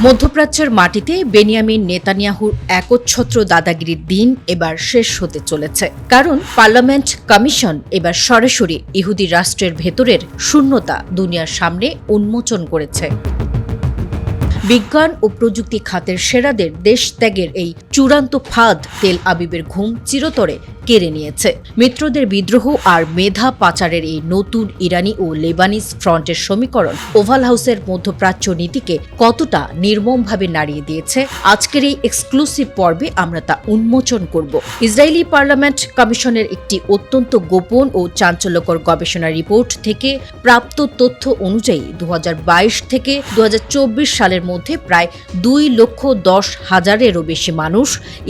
মধ্যপ্রাচ্যের মাটিতে বেনিয়ামিন নেতানিয়াহুর একচ্ছত্র দাদাগিরির দিন এবার শেষ হতে চলেছে। কারণ পার্লামেন্ট কমিশন এবার সরাসরি ইহুদি রাষ্ট্রের ভেতরের শূন্যতা দুনিয়ার সামনে উন্মোচন করেছে। বিজ্ঞান ও প্রযুক্তি খাতের সেরাদের দেশ ত্যাগের এই চূড়ান্ত ফাঁদ তেল আবিবের ঘুম চিরতরে কেড়ে নিয়েছে। মিত্রদের বিদ্রোহ আর মেধা পাচারের এই নতুন ইরানি ও লেবানিজ ফ্রন্টের সমীকরণ ওভাল হাউসের মধ্যপ্রাচ্য নীতিকে কতটা নির্মমভাবে নাড়িয়ে দিয়েছে, আজকের এই এক্সক্লুসিভ পর্বে আমরা তা উন্মোচন করব। ইসরায়েলি পার্লামেন্ট কমিশনের একটি অত্যন্ত গোপন ও চাঞ্চল্যকর গবেষণা রিপোর্ট থেকে প্রাপ্ত তথ্য অনুযায়ী 2022 থেকে 2024 সালের মধ্যে প্রায় 2,10,000-এরও বেশি মানুষ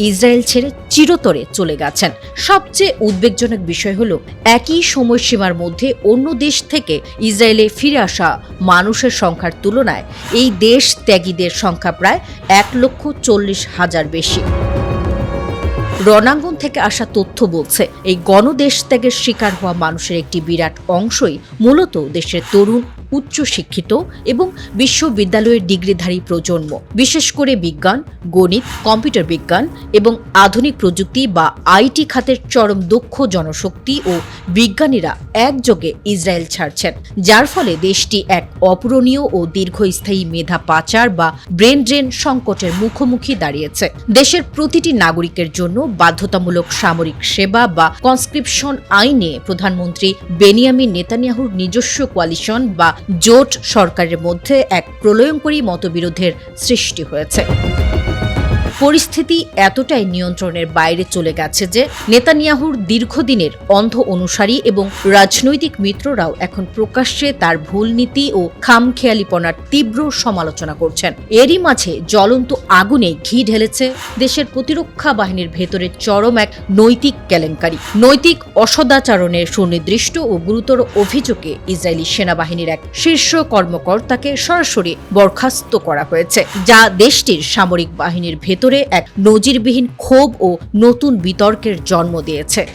ইসরায়েল ছেড়ে চিরতরে চলে গেছেন। সবচেয়ে উদ্বেগজনক বিষয় হল, একই সময়সীমার মধ্যে অন্য দেশ থেকে ইসরায়েলে ফিরে আসা মানুষের সংখ্যার তুলনায় এই দেশ ত্যাগীদের সংখ্যা প্রায় 1,40,000 বেশি। রণাঙ্গন থেকে আসা তথ্য বলছে, এই গণদেশ ত্যাগের শিকার হওয়া মানুষের একটি বিরাট অংশই মূলত দেশের তরুণ, উচ্চশিক্ষিত এবং বিশ্ববিদ্যালয়ের ডিগ্রিধারী প্রজন্ম। বিশেষ করে বিজ্ঞান, গণিত, কম্পিউটার বিজ্ঞান এবং আধুনিক প্রযুক্তি বা আইটি খাতের চরম দক্ষ জনশক্তি ও বিজ্ঞানীরা একযোগে ইসরায়েল ছাড়ছেন, যার ফলে দেশটি এক অপূরণীয় ও দীর্ঘস্থায়ী মেধা পাচার বা ব্রেন ড্রেন সংকটের মুখোমুখি দাঁড়িয়েছে। দেশের প্রতিটি নাগরিকের জন্য বাধ্যতামূলক সামরিক সেবা বা কনস্ক্রিপশন আইনে প্রধানমন্ত্রী বেনিয়ামিন নেতানিয়াহুর নিজস্ব কোয়ালিশন বা জোট সরকারের মধ্যে এক প্রলয়ঙ্করী মতবিরোধের সৃষ্টি হয়েছে। পরিস্থিতি এতটাই নিয়ন্ত্রণের বাইরে চলে গেছে যে নেতানিয়াহুর দীর্ঘদিনের অন্ধ অনুসারী এবং রাজনৈতিক মিত্ররাও এখন প্রকাশ্যে তার ভুল নীতি ও খামখেয়ালিপনার তীব্র সমালোচনা করছেন। এরই মাঝে জ্বলন্ত আগুনে ঘি ঢেলেছে দেশের প্রতিরক্ষা বাহিনীর ভেতরে চরম এক নৈতিক কেলেঙ্কারি। নৈতিক অসদাচরণের সুনির্দিষ্ট ও গুরুতর অভিযোগে ইসরায়েলি সেনাবাহিনীর এক শীর্ষ কর্মকর্তাকে সরাসরি বরখাস্ত করা হয়েছে, যা দেশটির সামরিক বাহিনীর ভেতরে এক নজিরবিহীন ক্ষোভ ও নতুন বিতর্কের জন্ম দিয়েছে।